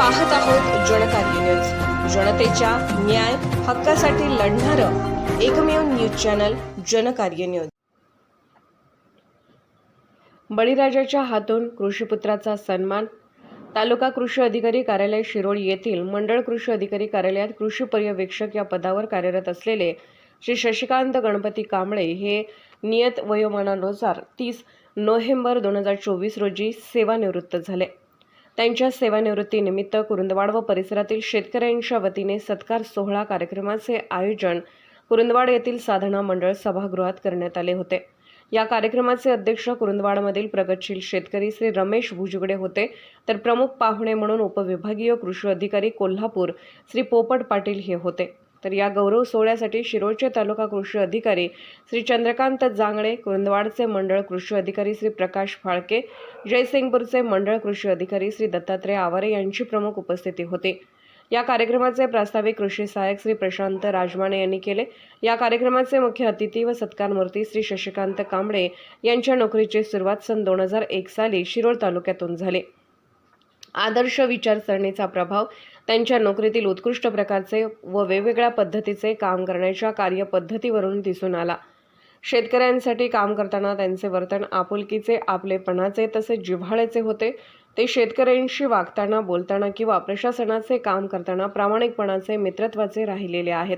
पाहत आहोत जनकार्य न्यूज, जनतेच्या न्याय हक्कासाठी लढणारं एकमेव न्यूज चॅनल जनकार्य न्यूज। बळीराजाच्या हातून कृषीपुत्राचा सन्मान। तालुका कृषी अधिकारी कार्यालय शिरोळ येथील मंडळ कृषी अधिकारी कार्यालयात कृषी पर्यवेक्षक या पदावर कार्यरत असलेले श्री शशिकांत गणपती कांबळे हे नियत वयोमानानुसार 30 नोव्हेंबर 2024 रोजी सेवानिवृत्त झाले। त्यांच्या सेवानिवृत्तीनिमित्त कुरुंदवाड व परिसरातील शेतकऱ्यांच्या वतीने सत्कार सोहळा कार्यक्रमाचे आयोजन कुरुंदवाड येथील साधना मंडळ सभागृहात करण्यात आले होते। या कार्यक्रमाचे अध्यक्ष कुरुंदवाडमधील प्रगतशील शेतकरी श्री रमेश भुजगडे होते, तर प्रमुख पाहुणे म्हणून उपविभागीय कृषी अधिकारी कोल्हापूर श्री पोपट पाटील हे होते। तर या गौरव सोहळ्यासाठी शिरोळचे तालुका कृषी अधिकारी श्री चंद्रकांत जांगळे, कुरुंदवाडचे मंडळ कृषी अधिकारी श्री प्रकाश फाळके, जयसिंगपूरचे मंडळ कृषी अधिकारी श्री दत्तात्रय आवारे यांची प्रमुख उपस्थिती होती। या कार्यक्रमाचे प्रास्ताविक कृषी सहाय्यक श्री प्रशांत राजमाने यांनी केले। या कार्यक्रमाचे मुख्य अतिथी व सत्कारमूर्ती श्री शशिकांत कांबळे यांच्या नोकरीची सुरुवात सन 2001 साली शिरोळ तालुक्यातून झाली। आदर्श विचारसरणीचा प्रभाव, त्यांच्या नोकरीतील उत्कृष्ट प्रकारचे व वेगवेगळ्या पद्धतीचे काम करण्याच्या कार्यपद्धतीवरून दिसून आला। शेतकऱ्यांसाठी काम करताना त्यांचे वर्तन आपुलकीचे, आपलेपणाचे तसेच जिव्हाळ्याचे होते। ते शेतकऱ्यांशी वागताना, बोलताना किंवा प्रशासनाचे काम करताना प्रामाणिकपणाचे, मित्रत्वाचे राहिलेले आहेत।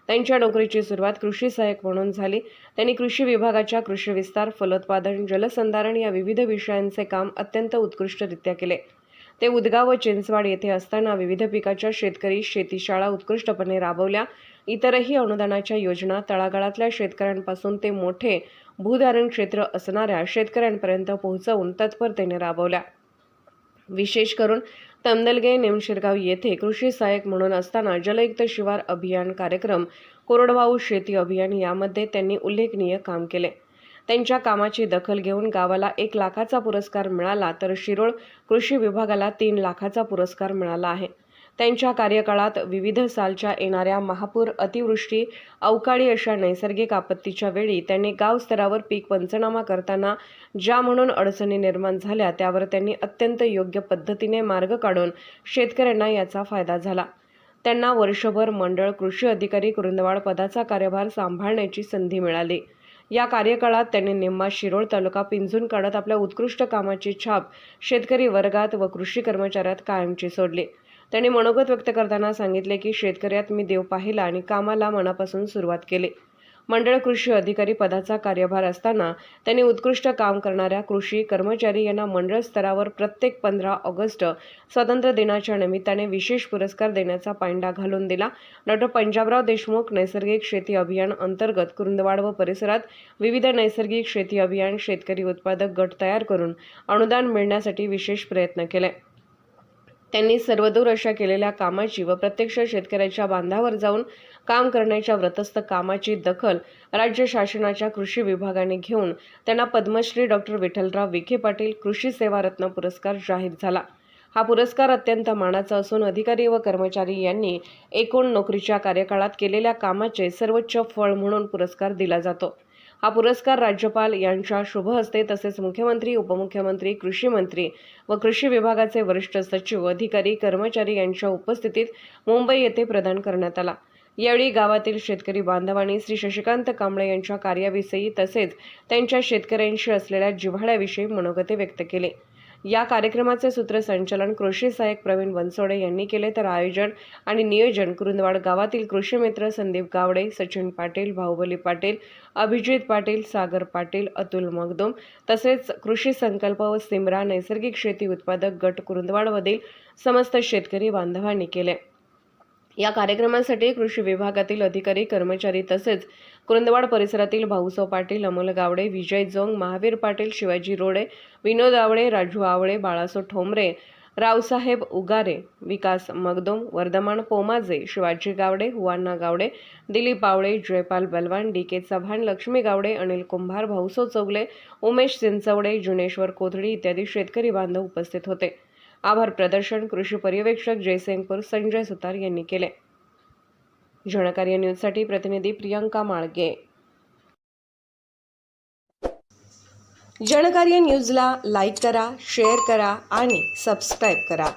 त्यांच्या नोकरीची सुरुवात कृषी सहाय्यक म्हणून झाली। त्यांनी कृषी विभागाच्या कृषी विस्तार, फलोत्पादन, जलसंधारण या विविध विषयांचे काम अत्यंत उत्कृष्टरित्या केले। ते उदगाव व चिंचवाड येथे असताना विविध पिकाच्या शेतकरी शेतीशाळा उत्कृष्टपणे राबवल्या। इतरही अनुदानाच्या योजना तळागाळातल्या शेतकऱ्यांपासून ते मोठे भूधारण क्षेत्र असणाऱ्या शेतकऱ्यांपर्यंत पोहोचवून तत्परतेने राबवल्या। विशेष करून तमदलगे, निमशिरगाव येथे कृषी सहाय्यक म्हणून असताना जलयुक्त शिवार अभियान कार्यक्रम, कोरडवाहू शेती अभियान यामध्ये त्यांनी उल्लेखनीय काम केले। त्यांच्या कामाची दखल घेऊन गावाला 1 लाखाचा पुरस्कार मिळाला, तर शिरोळ कृषी विभागाला 3 लाखाचा पुरस्कार मिळाला आहे। त्यांच्या कार्यकाळात विविध सालच्या येणाऱ्या महापूर, अतिवृष्टी, अवकाळी अशा नैसर्गिक आपत्तीच्या वेळी त्यांनी गाव स्तरावर पीक पंचनामा करताना ज्या म्हणून अडचणी निर्माण झाल्या त्यावर त्यांनी अत्यंत योग्य पद्धतीने मार्ग काढून शेतकऱ्यांना याचा फायदा झाला। त्यांना वर्षभर मंडळ कृषी अधिकारी कुरुंदवाड पदाचा कार्यभार सांभाळण्याची संधी मिळाली। या कार्यकाळात त्यांनी निम्मा शिरोळ तालुका पिंजून काढत आपल्या उत्कृष्ट कामाची छाप शेतकरी वर्गात व कृषी कर्मचाऱ्यात कायमची सोडली। त्यांनी मनोगत व्यक्त करताना सांगितले की शेतकऱ्यात मी देव पाहिला आणि कामाला मनापासून सुरुवात केली। मंडळ कृषी अधिकारी पदाचा कार्यभार असताना त्यांनी उत्कृष्ट काम करणाऱ्या कृषी कर्मचारी यांना मंडळ स्तरावर प्रत्येक 15 ऑगस्ट स्वातंत्र्य दिनाच्या निमित्ताने विशेष पुरस्कार देण्याचा पायंडा घालून दिला। डॉ. पंजाबराव देशमुख नैसर्गिक शेती अभियान अंतर्गत कुरुंदवाड व परिसरात विविध नैसर्गिक शेती अभियान शेतकरी उत्पादक गट तयार करून अनुदान मिळण्यासाठी विशेष प्रयत्न केले। त्यांनी सर्वदूर अशा केलेल्या कामाची व प्रत्यक्ष शेतकऱ्याच्या बांधावर जाऊन काम करण्याच्या व्रतस्थ कामाची दखल राज्य शासनाच्या कृषी विभागाने घेऊन त्यांना पद्मश्री डॉ. विठ्ठलराव विखे पाटील कृषी सेवा रत्न पुरस्कार जाहीर झाला। हा पुरस्कार अत्यंत मानाचा असून अधिकारी व कर्मचारी यांनी एकूण नोकरीच्या कार्यकाळात केलेल्या कामाचे सर्वोच्च फळ म्हणून पुरस्कार दिला जातो। हा पुरस्कार राज्यपाल यांच्या शुभ हस्ते तसेच मुख्यमंत्री, उपमुख्यमंत्री, कृषी मंत्री व कृषी विभागाचे वरिष्ठ सचिव, अधिकारी, कर्मचारी यांच्या उपस्थितीत मुंबई येथे प्रदान करण्यात आला। यावेळी गावातील शेतकरी बांधवांनी श्री शशिकांत कांबळे यांच्या कार्याविषयी तसेच त्यांच्या शेतकऱ्यांशी असलेल्या जिव्हाळ्याविषयी मनोगते व्यक्त केले। या कार्यक्रमाचे सूत्रसंचालन कृषी सहाय्यक प्रवीण बनसोडे यांनी केले, तर आयोजन आणि नियोजन कुरुंदवाड गावातील कृषी मित्र संदीप गावडे, सचिन पाटील, बाहुबली पाटील, अभिजित पाटील, सागर पाटील, अतुल मगदूम तसेच कृषी संकल्प व सिमरा नैसर्गिक शेती उत्पादक गट कुरुंदवाडमधील समस्त शेतकरी बांधवांनी केले। या कार्यक्रमासाठी कृषी विभागातील अधिकारी, कर्मचारी तसेच कुरुंदवाड परिसरातील भाऊसाव पाटील, अमोल गावडे, विजय जोंग, महावीर पाटील, शिवाजी रोडे, विनोद आवळे, राजू आवळे, बाळासो ठोंबरे, रावसाहेब उगारे, विकास मगदूम, वर्धमान पोमाजे, शिवाजी गावडे, हुवान्ना गावडे, दिलीप आवळे, जयपाल बलवान, डी.के. चव्हाण, लक्ष्मी गावडे, अनिल कुंभार, भाऊसो चौगले, उमेश चिंचवडे, जुनेश्वर कोथडी इत्यादी शेतकरी बांधव उपस्थित होते। आभार प्रदर्शन कृषी पर्यवेक्षक जयसिंगपूर संजय सुतार यांनी केले। जनकार्य न्यूजसाठी प्रतिनिधी प्रियंका माळगे। जनकार्य न्यूजला लाईक करा, शेअर करा आणि सबस्क्राईब करा।